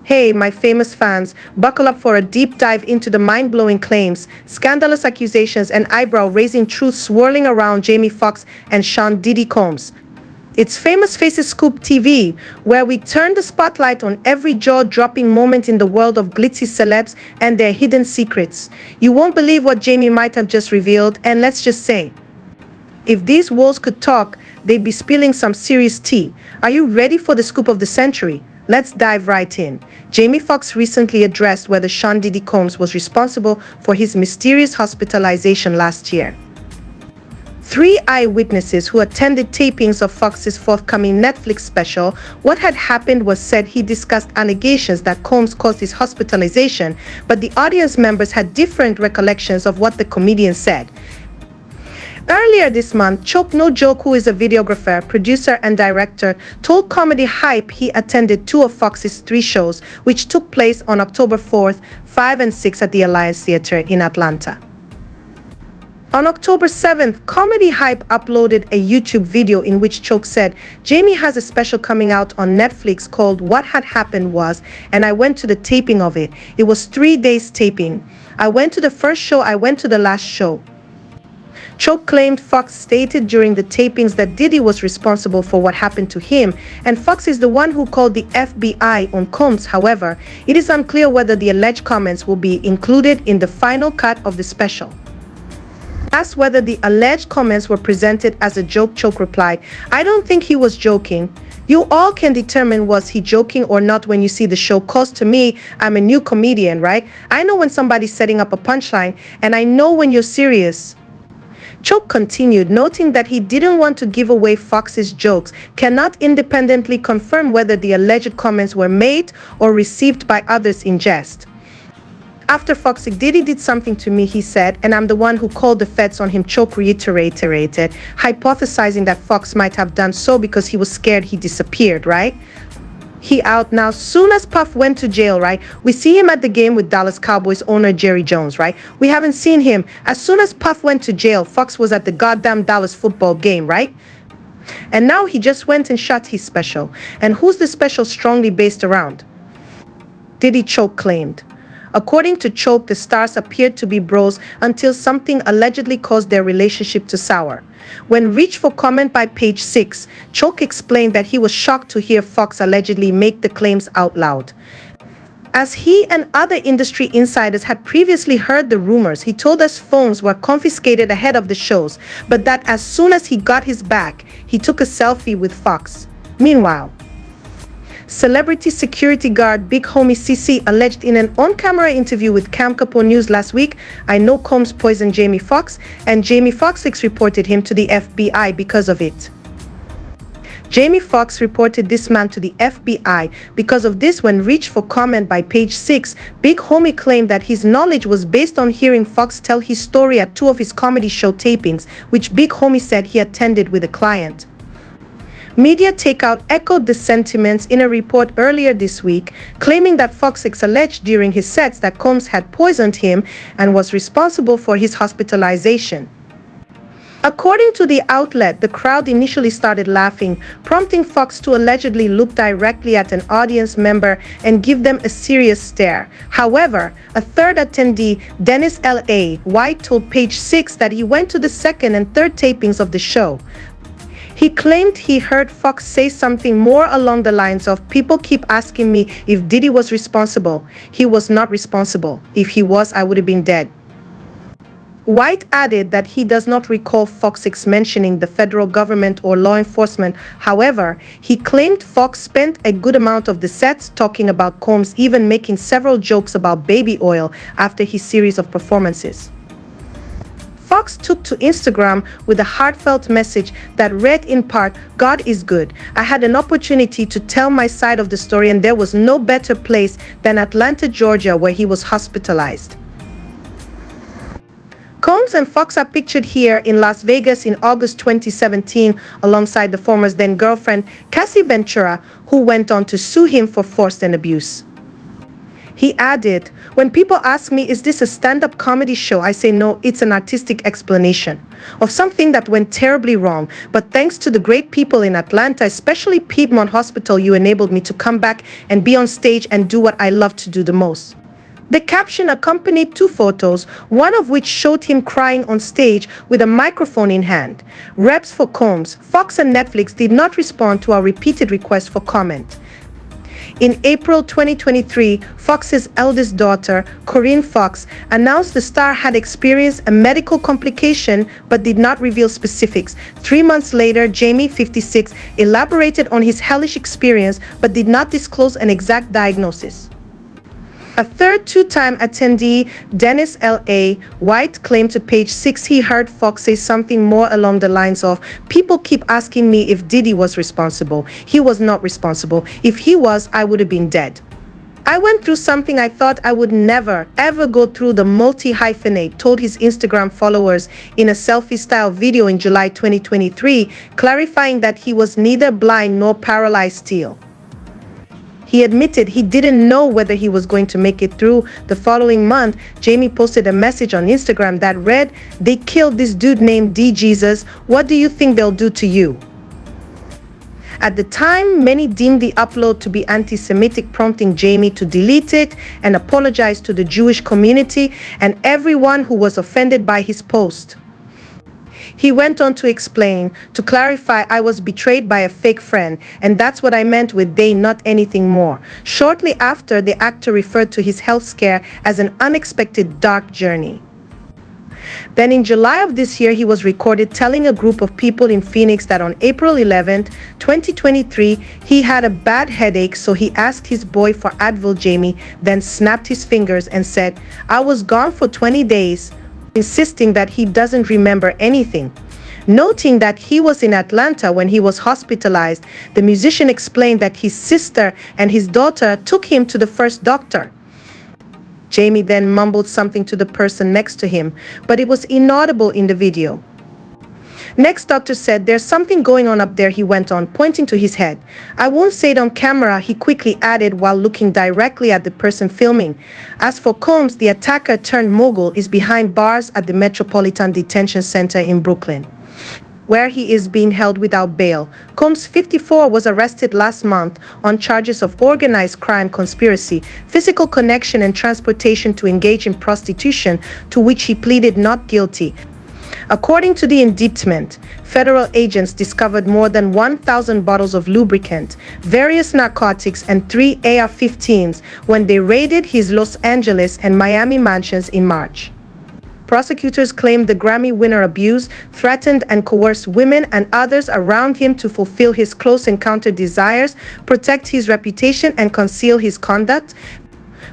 Hey, my famous fans, buckle up for a deep dive into the mind-blowing claims, scandalous accusations, and eyebrow-raising truths swirling around Jamie Foxx and Sean Diddy Combs. It's Famous Faces Scoop TV, where we turn the spotlight on every jaw-dropping moment in the world of glitzy celebs and their hidden secrets. You won't believe what Jamie might have just revealed, and let's just say, if these walls could talk, they'd be spilling some serious tea. Are you ready for the scoop of the century? Let's dive right in. Jamie Foxx recently addressed whether Sean Diddy Combs was responsible for his mysterious hospitalization last year. Three eyewitnesses who attended tapings of Foxx's forthcoming Netflix special, What Had Happened, was said he discussed allegations that Combs caused his hospitalization, but the audience members had different recollections of what the comedian said. Earlier this month, Choke No Joke, who is a videographer, producer, and director, told Comedy Hype he attended two of Fox's three shows, which took place on October 4th, 5 and 6 at the Alliance Theater in Atlanta. On October 7th, Comedy Hype uploaded a YouTube video in which Choke said, "Jamie has a special coming out on Netflix called What Had Happened Was, and I went to the taping of it. It was 3 days taping. I went to the first show, I went to the last show." Choke claimed Foxx stated during the tapings that Diddy was responsible for what happened to him, and Foxx is the one who called the FBI on Combs. However, it is unclear whether the alleged comments will be included in the final cut of the special. Asked whether the alleged comments were presented as a joke, Choke replied, "I don't think he was joking. You all can determine was he joking or not when you see the show, cause to me, I'm a new comedian, right? I know when somebody's setting up a punchline, and I know when you're serious." Choke continued, noting that he didn't want to give away Foxx's jokes, cannot independently confirm whether the alleged comments were made or received by others in jest. After Foxx said, "Diddy did something to me," he said, "and I'm the one who called the feds on him." Choke reiterated, hypothesizing that Foxx might have done so because he was scared he disappeared, right? He out now. Soon as Puff went to jail, right? We see him at the game with Dallas Cowboys owner Jerry Jones, right? We haven't seen him. As soon as Puff went to jail, Foxx was at the goddamn Dallas football game, right? And now he just went and shot his special. And who's the special strongly based around? Diddy, Choke claimed. According to Choke, the stars appeared to be bros until something allegedly caused their relationship to sour. When reached for comment by Page 6, Choke explained that he was shocked to hear Foxx allegedly make the claims out loud. As he and other industry insiders had previously heard the rumors, he told us phones were confiscated ahead of the shows, but that as soon as he got his back, he took a selfie with Foxx. Meanwhile, celebrity security guard Big Homie CC alleged in an on-camera interview with Cam Capo News last week, "I know Combs poisoned Jamie Foxx, and Jamie Foxx reported him to the FBI because of it." Jamie Foxx reported this man to the FBI because of this. When reached for comment by Page 6, Big Homie claimed that his knowledge was based on hearing Foxx tell his story at two of his comedy show tapings, which Big Homie said he attended with a client. Media Takeout echoed the sentiments in a report earlier this week, claiming that Foxx alleged during his sets that Combs had poisoned him and was responsible for his hospitalization. According to the outlet, the crowd initially started laughing, prompting Foxx to allegedly look directly at an audience member and give them a serious stare. However, a third attendee, Dennis L.A. White, told Page 6 that he went to the second and third tapings of the show. He claimed he heard Foxx say something more along the lines of, "People keep asking me if Diddy was responsible. He was not responsible. If he was, I would have been dead." White added that he does not recall Foxx mentioning the federal government or law enforcement. However, he claimed Foxx spent a good amount of the sets talking about Combs, even making several jokes about baby oil after his series of performances. Foxx took to Instagram with a heartfelt message that read in part, "God is good. I had an opportunity to tell my side of the story, and there was no better place than Atlanta, Georgia, where he was hospitalized." Combs and Foxx are pictured here in Las Vegas in August 2017 alongside the former's then-girlfriend Cassie Ventura, who went on to sue him for force and abuse. He added, "When people ask me, is this a stand-up comedy show? I say no, it's an artistic explanation of something that went terribly wrong. But thanks to the great people in Atlanta, especially Piedmont Hospital, you enabled me to come back and be on stage and do what I love to do the most." The caption accompanied two photos, one of which showed him crying on stage with a microphone in hand. Reps for Combs, Fox and Netflix did not respond to our repeated requests for comment. In April 2023, Fox's eldest daughter, Corinne Foxx, announced the star had experienced a medical complication but did not reveal specifics. 3 months later, Jamie, 56, elaborated on his hellish experience but did not disclose an exact diagnosis. A third two-time attendee, Dennis L.A. White, claimed to Page 6 he heard Fox say something more along the lines of, "People keep asking me if Diddy was responsible. He was not responsible. If he was, I would have been dead. I went through something I thought I would never, ever go through," the multi-hyphenate told his Instagram followers in a selfie-style video in July 2023, clarifying that he was neither blind nor paralyzed still. He admitted he didn't know whether he was going to make it through. The following month, Jamie posted a message on Instagram that read, "They killed this dude named D. Jesus. What do you think they'll do to you?" At the time, many deemed the upload to be anti-Semitic, prompting Jamie to delete it and apologize to the Jewish community and everyone who was offended by his post. He went on to explain, "To clarify, I was betrayed by a fake friend, and that's what I meant with they, not anything more." Shortly after, the actor referred to his health scare as an unexpected dark journey. Then in July of this year, he was recorded telling a group of people in Phoenix that on April 11, 2023, he had a bad headache, so he asked his boy for Advil. Jamie then snapped his fingers and said, "I was gone for 20 days, insisting that he doesn't remember anything. Noting that he was in Atlanta when he was hospitalized, the musician explained that his sister and his daughter took him to the first doctor. Jamie then mumbled something to the person next to him, but it was inaudible in the video. Next, doctor said, "There's something going on up there," he went on, pointing to his head. "I won't say it on camera," he quickly added while looking directly at the person filming. As for Combs, the attacker turned mogul is behind bars at the Metropolitan Detention Center in Brooklyn, where he is being held without bail. Combs, 54, was arrested last month on charges of organized crime, conspiracy, physical connection, and transportation to engage in prostitution, to which he pleaded not guilty. According to the indictment, federal agents discovered more than 1,000 bottles of lubricant, various narcotics, and 3 AR-15s when they raided his Los Angeles and Miami mansions in March. Prosecutors claimed the Grammy winner abused, threatened, and coerced women and others around him to fulfill his close encounter desires, protect his reputation, and conceal his conduct.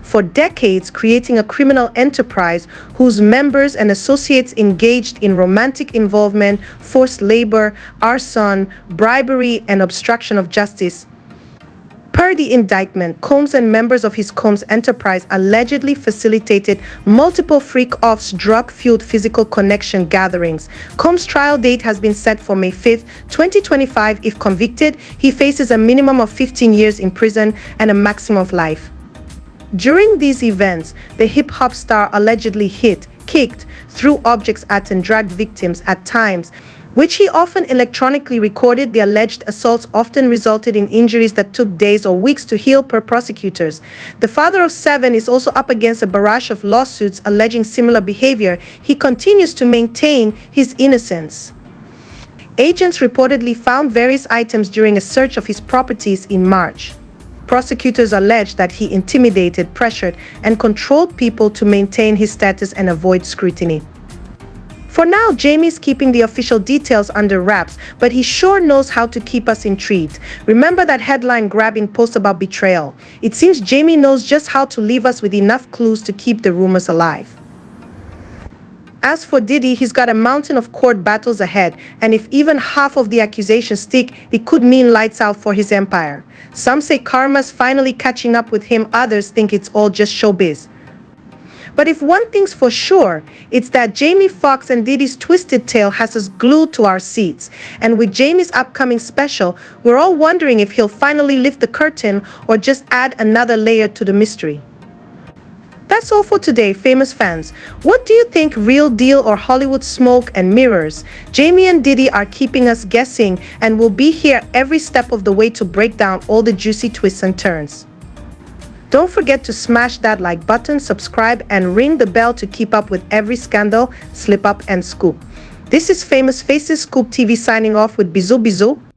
For decades, creating a criminal enterprise whose members and associates engaged in romantic involvement, forced labor, arson, bribery, and obstruction of justice. Per the indictment, Combs and members of his Combs enterprise allegedly facilitated multiple freak-offs, drug-fueled physical connection gatherings. Combs' trial date has been set for May 5, 2025. If convicted, he faces a minimum of 15 years in prison and a maximum of life. During these events, the hip-hop star allegedly hit, kicked, threw objects at and dragged victims at times, which he often electronically recorded. The alleged assaults often resulted in injuries that took days or weeks to heal per prosecutors. The father of 7 is also up against a barrage of lawsuits alleging similar behavior. He continues to maintain his innocence. Agents reportedly found various items during a search of his properties in March. Prosecutors allege that he intimidated, pressured, and controlled people to maintain his status and avoid scrutiny. For now, Jamie's keeping the official details under wraps, but he sure knows how to keep us intrigued. Remember that headline-grabbing post about betrayal? It seems Jamie knows just how to leave us with enough clues to keep the rumors alive. As for Diddy, he's got a mountain of court battles ahead, and if even half of the accusations stick, it could mean lights out for his empire. Some say karma's finally catching up with him, others think it's all just showbiz. But if one thing's for sure, it's that Jamie Foxx and Diddy's twisted tale has us glued to our seats. And with Jamie's upcoming special, we're all wondering if he'll finally lift the curtain or just add another layer to the mystery. that's all for today, famous fans. What do you think, real deal or Hollywood smoke and mirrors? Jamie and Diddy are keeping us guessing, and we'll be here every step of the way to break down all the juicy twists and turns. Don't forget to smash that like button, subscribe, and ring the bell to keep up with every scandal, slip up, and scoop. This is Famous Faces Scoop TV signing off with Bisou Bisou.